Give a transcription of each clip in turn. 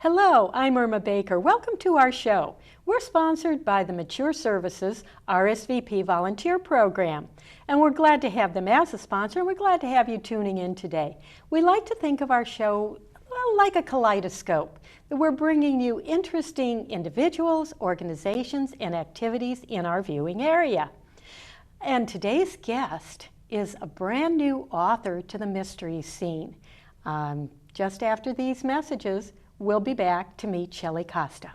Hello, I'm Irma Baker. Welcome to our show. We're sponsored by the Mature Services RSVP Volunteer Program, and we're glad to have them as a sponsor, and we're glad to have you tuning in today. We like to think of our show like a kaleidoscope, that we're bringing you interesting individuals, organizations, and activities in our viewing area. And today's guest is a brand new author to the mystery scene. Just after these messages, we'll be back to meet Shelley Cossa.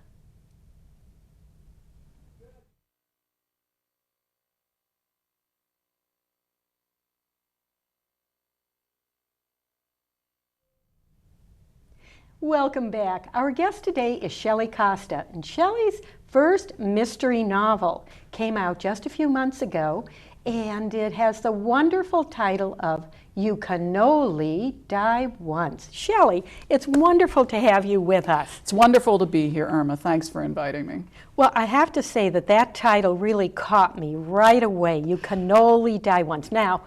Welcome back. Our guest today is Shelley Cossa, and Shelley's first mystery novel came out just a few months ago, and it has the wonderful title of You Can Only Die Once. Shelley, it's wonderful to have you with us. It's wonderful to be here, Irma. Thanks for inviting me. Well, I have to say that title really caught me right away. You Can Only Die Once. Now,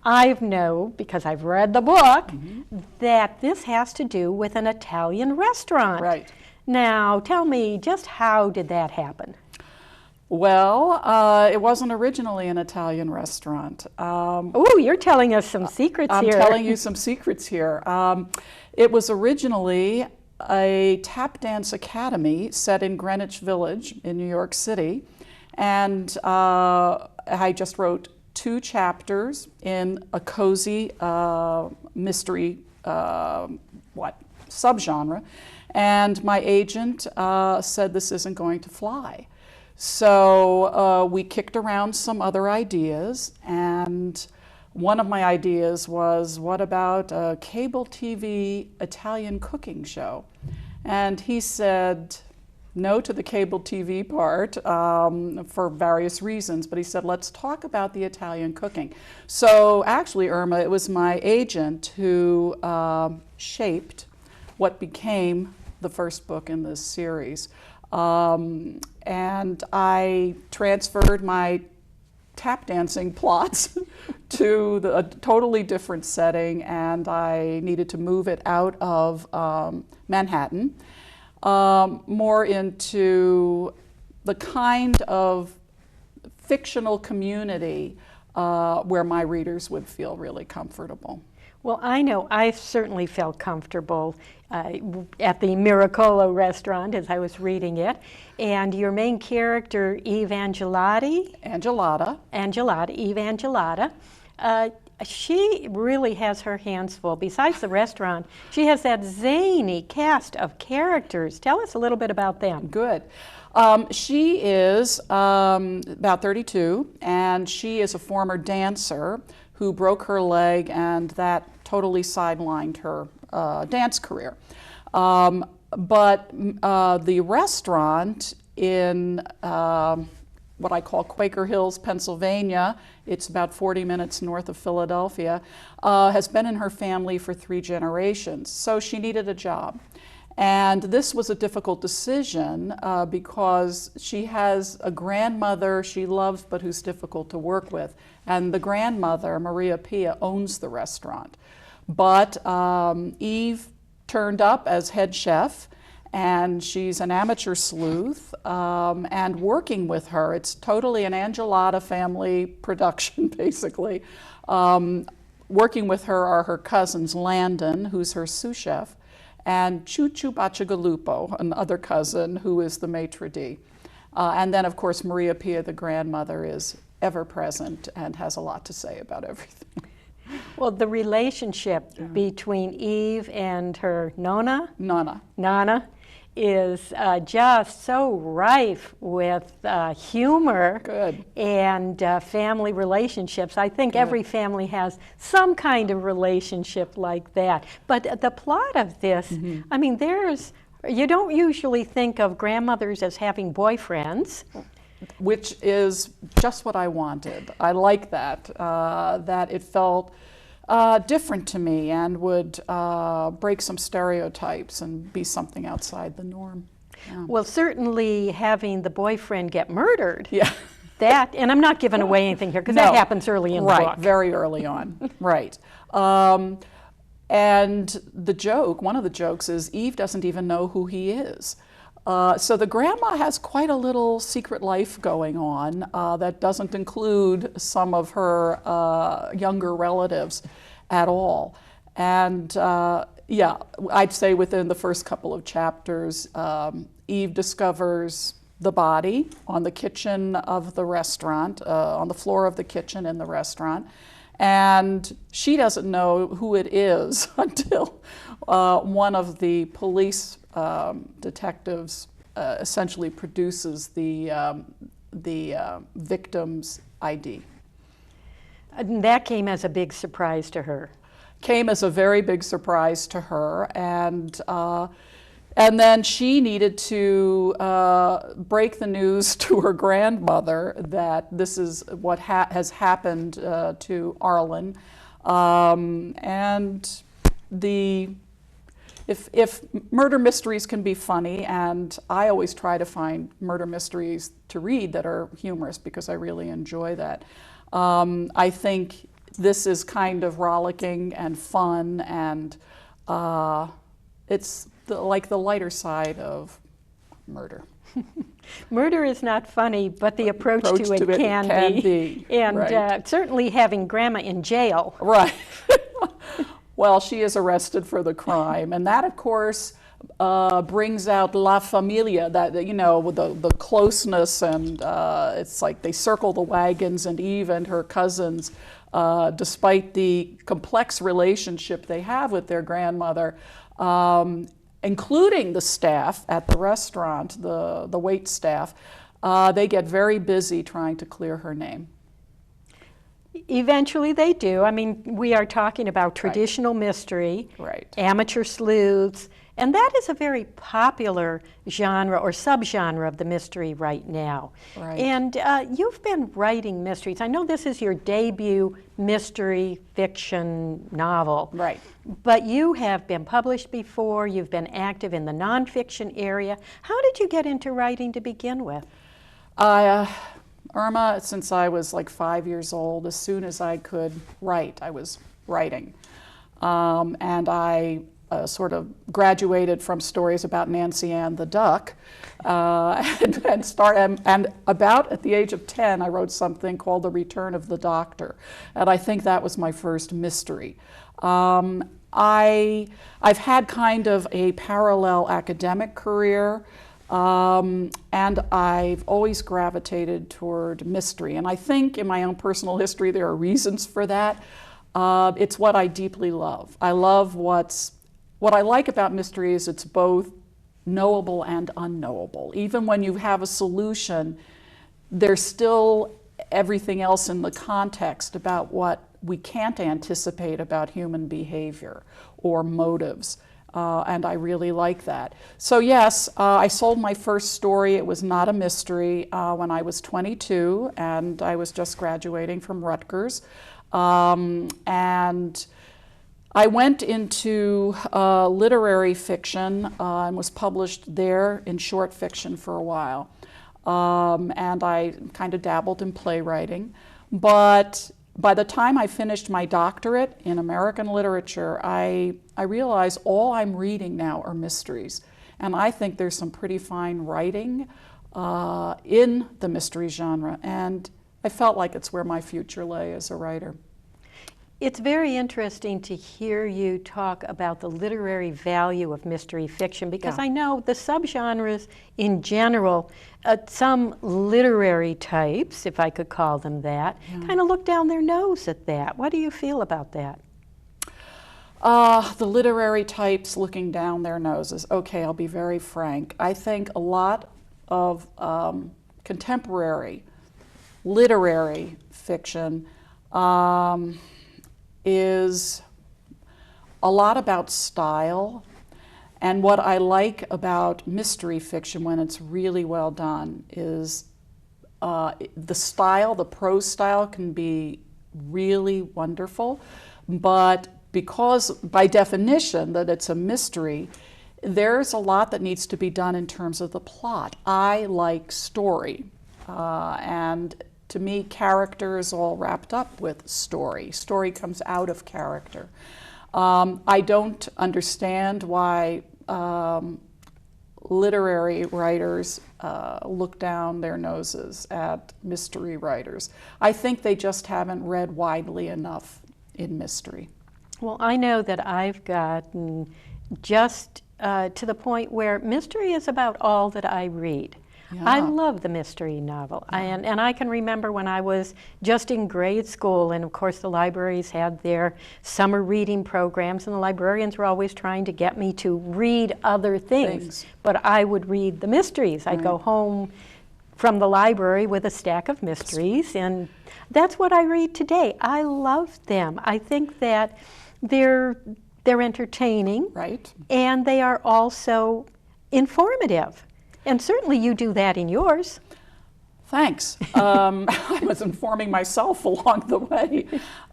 I know, because I've read the book, that this has to do with an Italian restaurant. Right. Now, tell me, just how did that happen? Well, it wasn't originally an Italian restaurant. Oh, you're telling us some secrets here. I'm telling you some secrets here. It was originally a tap dance academy set in Greenwich Village in New York City, and I just wrote 2 chapters in a cozy mystery subgenre, and my agent said this isn't going to fly. So we kicked around some other ideas, and one of my ideas was, what about a cable TV Italian cooking show? And he said no to the cable TV part for various reasons, but he said, let's talk about the Italian cooking. So actually, Irma, it was my agent who shaped what became the first book in this series. And I transferred my tap dancing plots to a totally different setting, and I needed to move it out of Manhattan, more into the kind of fictional community where my readers would feel really comfortable. Well, I know I certainly felt comfortable at the Miracolo restaurant as I was reading it. And your main character, Eve Angelata, she really has her hands full. Besides the restaurant, she has that zany cast of characters. Tell us a little bit about them. Good. She is about 32, and she is a former dancer who broke her leg, and that totally sidelined her dance career. But the restaurant in what I call Quaker Hills, Pennsylvania, it's about 40 minutes north of Philadelphia, has been in her family for 3 generations. So she needed a job. And this was a difficult decision because she has a grandmother she loves but who's difficult to work with. And the grandmother, Maria Pia, owns the restaurant. But Eve turned up as head chef, and she's an amateur sleuth, and working with her, it's totally an Angelata family production, basically. Working with her are her cousins, Landon, who's her sous chef, and Chuchu Bacigalupo, another cousin who is the maitre d'. And then, of course, Maria Pia, the grandmother, is ever present and has a lot to say about everything. Well, the relationship between Eve and her Nana is just so rife with humor. Good. And family relationships. I think every family has some kind of relationship like that. But the plot of this, I mean, you don't usually think of grandmothers as having boyfriends. Which is just what I wanted. I like that, that it felt different to me and would break some stereotypes and be something outside the norm. Yeah. Well, certainly having the boyfriend get murdered, that, and I'm not giving away anything here because that happens early in the book. Right, very early on, right. And the joke, one of the jokes is Eve doesn't even know who he is. So the grandma has quite a little secret life going on that doesn't include some of her younger relatives at all. And yeah, I'd say within the first couple of chapters, Eve discovers the body on the kitchen of the restaurant, on the floor of the kitchen in the restaurant. And she doesn't know who it is until one of the police detectives essentially produces the victim's ID. And that came as a big surprise to her. Came as a very big surprise to her, and then she needed to break the news to her grandmother that this is what has happened to Arlen. And if murder mysteries can be funny, and I always try to find murder mysteries to read that are humorous because I really enjoy that. I think this is kind of rollicking and fun, and it's like the lighter side of murder. Murder is not funny, but the approach to it can be. And right. Certainly having Grandma in jail. Right. Well, she is arrested for the crime, and that, of course, brings out La Familia, that, you know, with the closeness, and it's like they circle the wagons, and Eve and her cousins, despite the complex relationship they have with their grandmother, including the staff at the restaurant, the wait staff, they get very busy trying to clear her name. Eventually they do. I mean, we are talking about traditional mystery, amateur sleuths, and that is a very popular genre or subgenre of the mystery right now. And you've been writing mysteries. I know this is your debut mystery fiction novel. But you have been published before. You've been active in the nonfiction area. How did you get into writing to begin with? Irma, since I was like 5 years old, as soon as I could write, I was writing. And I sort of graduated from stories about Nancy Ann the duck, and about at the age of 10, I wrote something called The Return of the Doctor, and I think that was my first mystery. I've had kind of a parallel academic career. And I've always gravitated toward mystery. And I think in my own personal history there are reasons for that. It's what I deeply love. I love what I like about mystery is it's both knowable and unknowable. Even when you have a solution, there's still everything else in the context about what we can't anticipate about human behavior or motives. And I really like that. So yes, I sold my first story. It was not a mystery when I was 22, and I was just graduating from Rutgers. And I went into literary fiction and was published there in short fiction for a while. And I kind of dabbled in playwriting. But by the time I finished my doctorate in American literature, I realized all I'm reading now are mysteries. And I think there's some pretty fine writing in the mystery genre. And I felt like it's where my future lay as a writer. It's very interesting to hear you talk about the literary value of mystery fiction, because I know the subgenres in general, some literary types, if I could call them that, kind of look down their nose at that. What do you feel about that? The literary types looking down their noses. Okay, I'll be very frank. I think a lot of contemporary literary fiction is a lot about style, and what I like about mystery fiction when it's really well done is the style, the prose style can be really wonderful, but because by definition that it's a mystery, there's a lot that needs to be done in terms of the plot. I like story, and to me, character is all wrapped up with story. Story comes out of character. I don't understand why literary writers look down their noses at mystery writers. I think they just haven't read widely enough in mystery. Well, I know that I've gotten just to the point where mystery is about all that I read. Yeah. I love the mystery novel. And I can remember when I was just in grade school, and of course the libraries had their summer reading programs, and the librarians were always trying to get me to read other things. But I would read the mysteries. I'd go home from the library with a stack of mysteries, and that's what I read today. I love them. I think that they're entertaining, right, and they are also informative. And certainly you do that in yours. Thanks. I was informing myself along the way.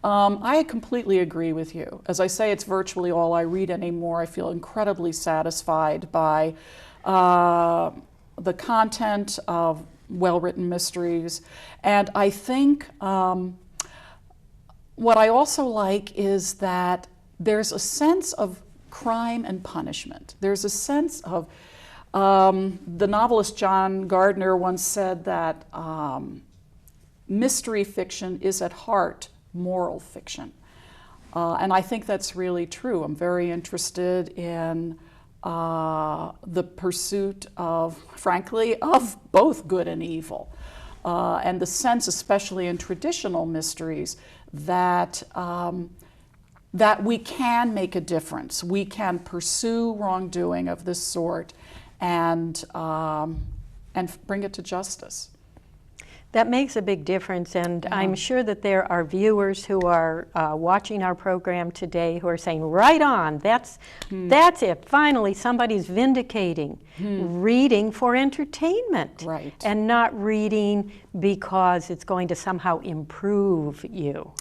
I completely agree with you. As I say, it's virtually all I read anymore. I feel incredibly satisfied by the content of well-written mysteries. And I think what I also like is that there's a sense of crime and punishment. There's a sense of the novelist John Gardner once said that mystery fiction is at heart moral fiction. And I think that's really true. I'm very interested in the pursuit of, frankly, of both good and evil. And the sense, especially in traditional mysteries, that that we can make a difference. We can pursue wrongdoing of this sort and bring it to justice. That makes a big difference, and I'm sure that there are viewers who are watching our program today who are saying, right on, that's it. Finally, somebody's vindicating reading for entertainment, right, and not reading because it's going to somehow improve you.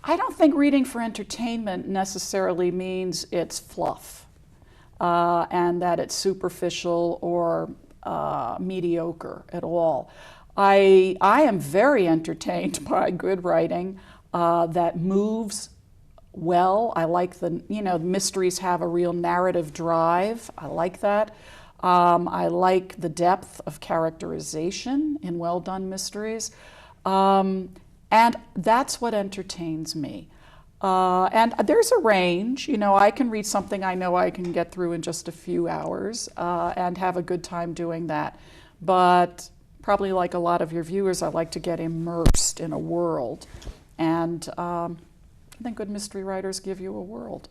I don't think reading for entertainment necessarily means it's fluff. And that it's superficial or mediocre at all. I am very entertained by good writing that moves well. I like mysteries have a real narrative drive. I like that. I like the depth of characterization in well-done mysteries. And that's what entertains me. And there's a range. I can read something I know I can get through in just a few hours and have a good time doing that. But probably like a lot of your viewers, I like to get immersed in a world. And I think good mystery writers give you a world.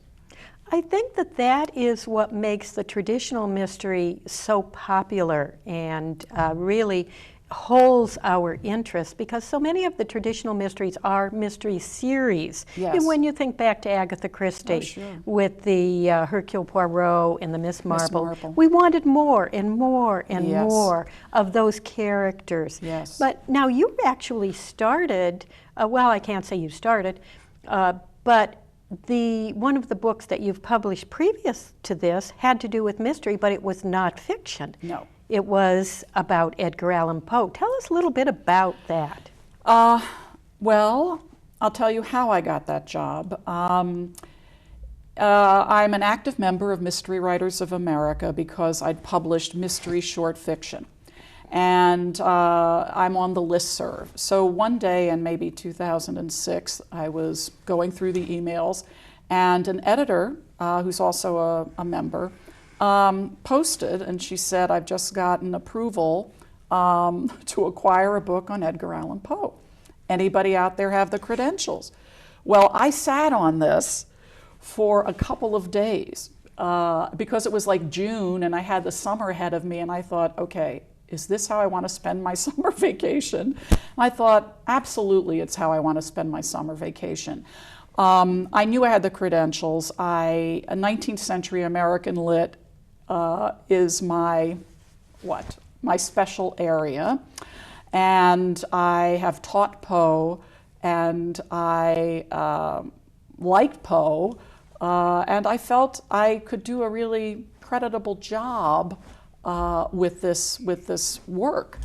I think that is what makes the traditional mystery so popular and really holds our interest, because so many of the traditional mysteries are mystery series. Yes. And when you think back to Agatha Christie with the Hercule Poirot and the Miss Marple, we wanted more and more and more of those characters. Yes. But now you actually started, well, I can't say you started, but one of the books that you've published previous to this had to do with mystery, but it was not fiction. No. It was about Edgar Allan Poe. Tell us a little bit about that. Well, I'll tell you how I got that job. I'm an active member of Mystery Writers of America because I'd published mystery short fiction. And I'm on the listserv. So one day in maybe 2006, I was going through the emails, and an editor, who's also a member, posted, and she said, I've just gotten approval to acquire a book on Edgar Allan Poe. Anybody out there have the credentials? Well, I sat on this for a couple of days because it was like June and I had the summer ahead of me, and I thought, okay, is this how I want to spend my summer vacation? And I thought, absolutely, it's how I want to spend my summer vacation. I knew I had the credentials. A 19th century American lit is my special area. And I have taught Poe, and I liked Poe, and I felt I could do a really creditable job with this work.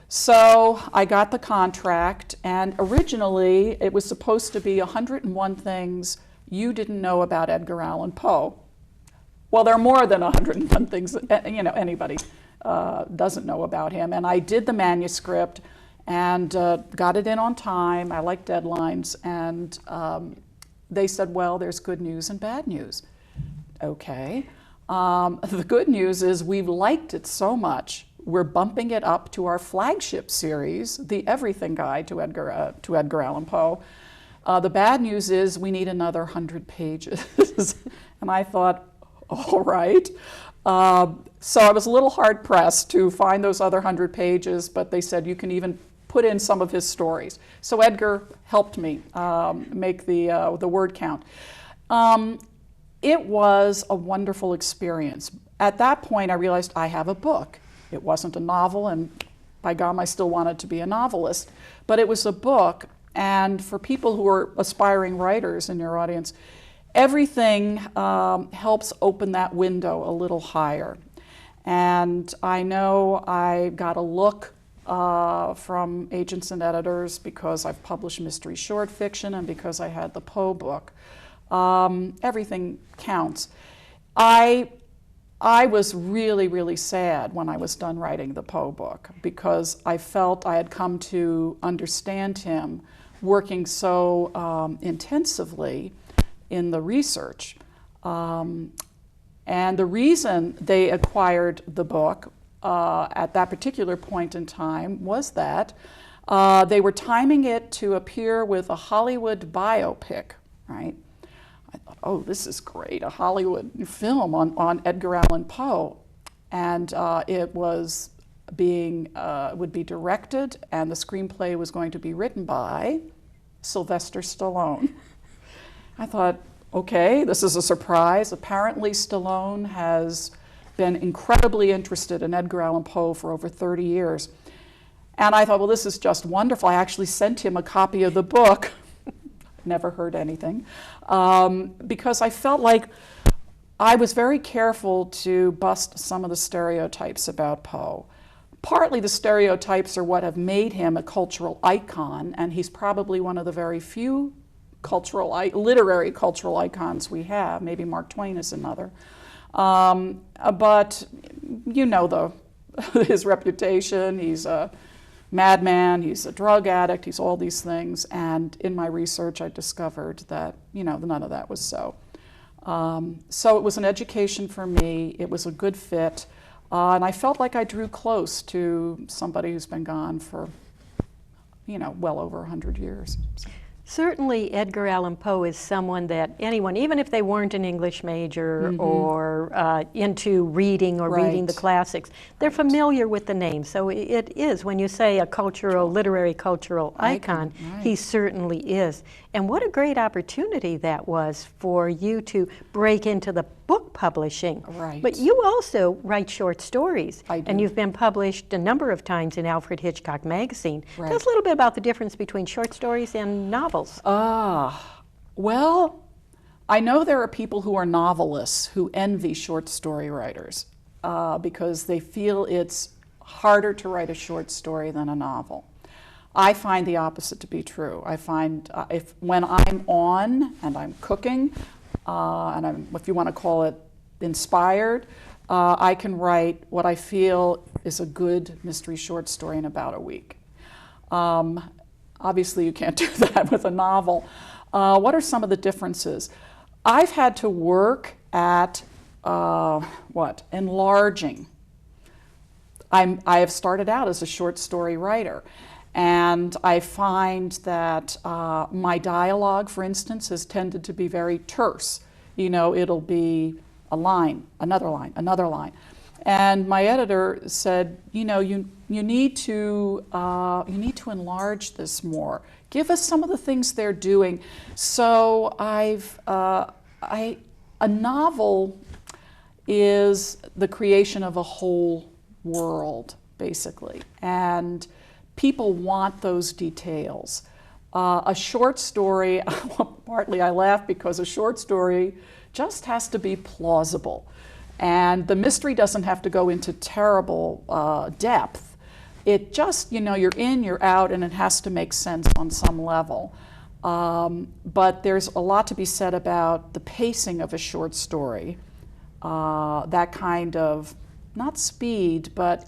So I got the contract, and originally it was supposed to be 101 things you didn't know about Edgar Allan Poe. Well, there are more than 101 things that, anybody doesn't know about him. And I did the manuscript and got it in on time. I like deadlines. And they said, well, there's good news and bad news. Okay. The good news is we've liked it so much, we're bumping it up to our flagship series, The Everything Guide to Edgar Allan Poe. The bad news is we need another 100 pages. And I thought, all right. So I was a little hard pressed to find those other 100 pages, but they said you can even put in some of his stories. So Edgar helped me make the word count. It was a wonderful experience. At that point, I realized I have a book. It wasn't a novel, and by gum, I still wanted to be a novelist, but it was a book. And for people who are aspiring writers in your audience, everything helps open that window a little higher. And I know I got a look from agents and editors because I've published mystery short fiction and because I had the Poe book. Everything counts. I was really, really sad when I was done writing the Poe book because I felt I had come to understand him working so intensively in the research. And the reason they acquired the book at that particular point in time was that they were timing it to appear with a Hollywood biopic, right? I thought, oh, this is great, a Hollywood film on Edgar Allan Poe. And it was would be directed, and the screenplay was going to be written by Sylvester Stallone. I thought, okay, this is a surprise. Apparently Stallone has been incredibly interested in Edgar Allan Poe for over 30 years. And I thought, well, this is just wonderful. I actually sent him a copy of the book. Never heard anything. Because I felt like I was very careful to bust some of the stereotypes about Poe. Partly the stereotypes are what have made him a cultural icon, and he's probably one of the very few literary cultural icons we have. Maybe Mark Twain is another. But you know his reputation. He's a madman, he's a drug addict, he's all these things. And in my research, I discovered that, none of that was so. So it was an education for me. It was a good fit. And I felt like I drew close to somebody who's been gone for, well over 100 years. Certainly, Edgar Allan Poe is someone that anyone, even if they weren't an English major or into reading or reading the classics, they're familiar with the name. So it is, when you say a literary cultural icon, he certainly is. And what a great opportunity that was for you to break into the book publishing. Right. But you also write short stories. I do. And you've been published a number of times in Alfred Hitchcock magazine. Right. Tell us a little bit about the difference between short stories and novels. Well, I know there are people who are novelists who envy short story writers because they feel it's harder to write a short story than a novel. I find the opposite to be true. I find when I'm on and I'm cooking, and if you want to call it inspired, I can write what I feel is a good mystery short story in about a week. Obviously, you can't do that with a novel. What are some of the differences? I've had to work at enlarging. I have started out as a short story writer. And I find that my dialogue, for instance, has tended to be very terse. It'll be a line, another line, another line. And my editor said, you need to enlarge this more. Give us some of the things they're doing. So a novel is the creation of a whole world, basically. And people want those details. A short story, partly I laugh because a short story just has to be plausible. And the mystery doesn't have to go into terrible depth. It just, you're in, you're out, and it has to make sense on some level. But there's a lot to be said about the pacing of a short story, that kind of, not speed, but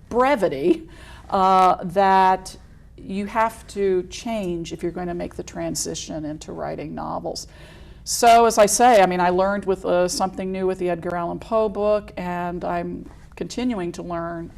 brevity that you have to change if you're going to make the transition into writing novels. So as I say, I mean, I learned with something new with the Edgar Allan Poe book, and I'm continuing to learn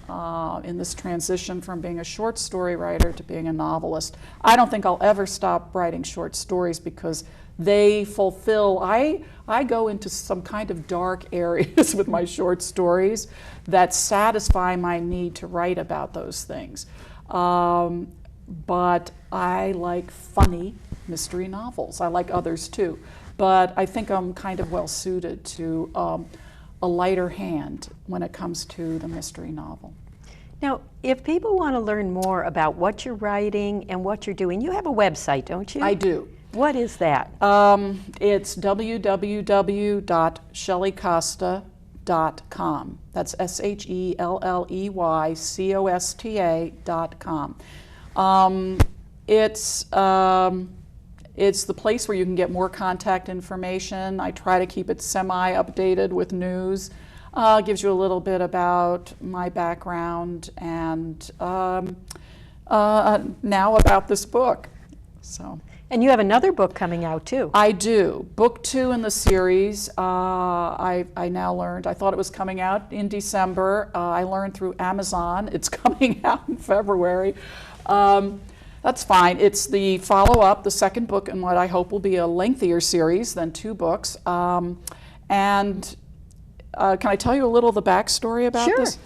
in this transition from being a short story writer to being a novelist. I don't think I'll ever stop writing short stories because they fulfill, I go into some kind of dark areas with my short stories that satisfy my need to write about those things. But I like funny mystery novels. I like others too. But I think I'm kind of well suited to a lighter hand when it comes to the mystery novel. Now, if people want to learn more about what you're writing and what you're doing, you have a website, don't you? I do. What is that? It's www.shelleycosta.com. That's SHELLEYCOSTA.com. It's the place where you can get more contact information. I try to keep it semi-updated with news. Gives you a little bit about my background and now about this book. So. And you have another book coming out too. I do. Book 2 in the series. I now learned, I thought it was coming out in December. I learned through Amazon it's coming out in February. That's fine. It's the follow-up, the second book in what I hope will be a lengthier series than 2 books. Can I tell you a little of the backstory about this?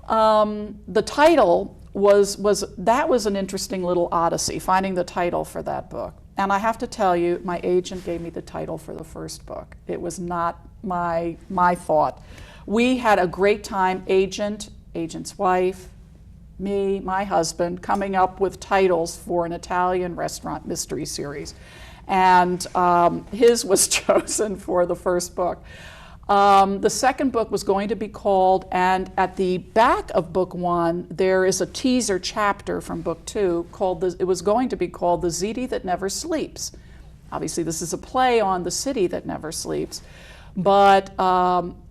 The title was an interesting little odyssey, finding the title for that book. And I have to tell you, my agent gave me the title for the first book. It was not my thought. We had a great time, agent's wife, me, my husband, coming up with titles for an Italian restaurant mystery series. And his was chosen for the first book. The second book was going to be called, and at the back of book 1, there is a teaser chapter from book 2 called, it was going to be called The City That Never Sleeps. Obviously, this is a play on The City That Never Sleeps. But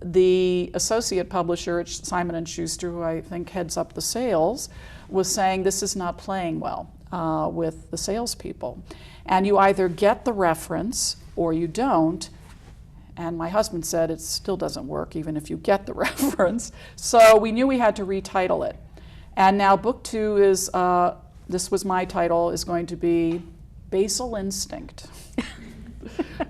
the associate publisher at Simon & Schuster, who I think heads up the sales, was saying this is not playing well with the salespeople. And you either get the reference or you don't. And my husband said it still doesn't work even if you get the reference. So we knew we had to retitle it. And now book 2 is, this was my title, is going to be Basal Instinct.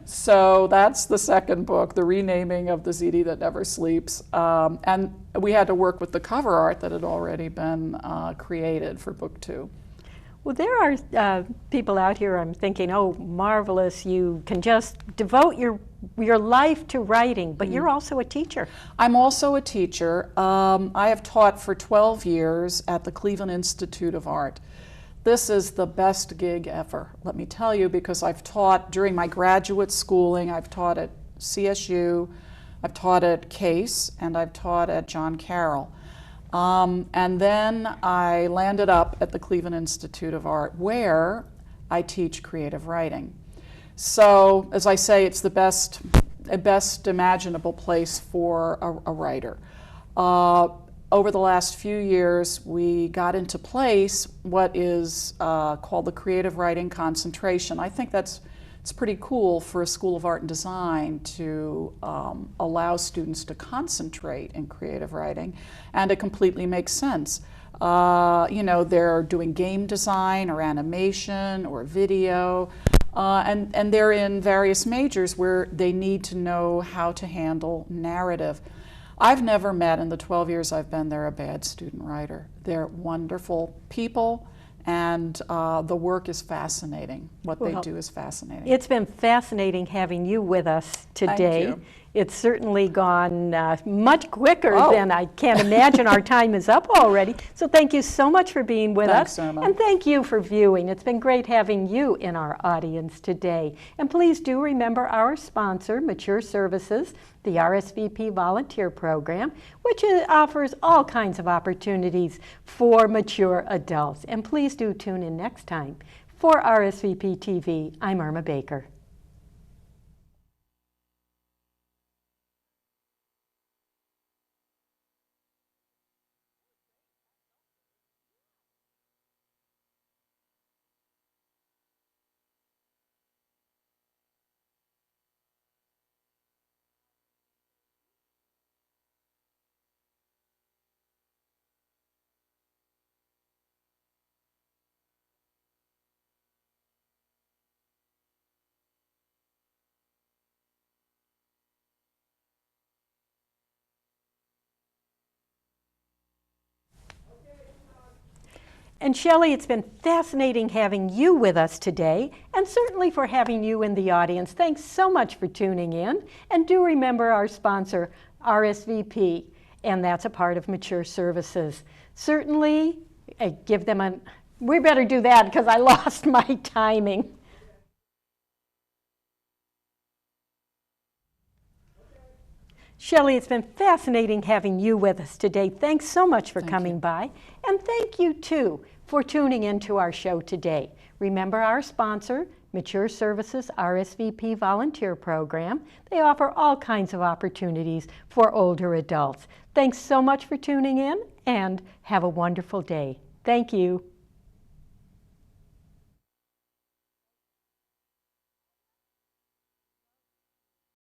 So that's the second book, the renaming of The City That Never Sleeps. And we had to work with the cover art that had already been created for book 2. Well, there are people out here, I'm thinking, oh, marvelous, you can just devote your life to writing, but you're also a teacher. I'm also a teacher. I have taught for 12 years at the Cleveland Institute of Art. This is the best gig ever, let me tell you, because I've taught during my graduate schooling. I've taught at CSU, I've taught at Case, and I've taught at John Carroll. And then I landed up at the Cleveland Institute of Art, where I teach creative writing. So, as I say, it's the best imaginable place for a writer. Over the last few years, we got into place what is called the Creative Writing Concentration. I think it's pretty cool for a School of Art and Design to allow students to concentrate in creative writing, and it completely makes sense. You know, they're doing game design or animation or video, and they're in various majors where they need to know how to handle narrative. I've never met, in the 12 years I've been there, a bad student writer. They're wonderful people, and the work is fascinating. What they do is fascinating. It's been fascinating having you with us today. Thank you. It's certainly gone much quicker than I can imagine. Our time is up already. So thank you so much for being with us. Irma. And thank you for viewing. It's been great having you in our audience today. And please do remember our sponsor, Mature Services, the RSVP Volunteer Program, which offers all kinds of opportunities for mature adults. And please do tune in next time For RSVP TV, I'm Irma Baker. And Shelley, it's been fascinating having you with us today, and certainly for having you in the audience. Thanks so much for tuning in. And do remember our sponsor, RSVP, and that's a part of Mature Services. Certainly, give them a, we better do that because I lost my timing. Shelley, it's been fascinating having you with us today. Thanks so much for coming by. And thank you, too, for tuning into our show today. Remember our sponsor, Mature Services RSVP Volunteer Program. They offer all kinds of opportunities for older adults. Thanks so much for tuning in, and have a wonderful day. Thank you.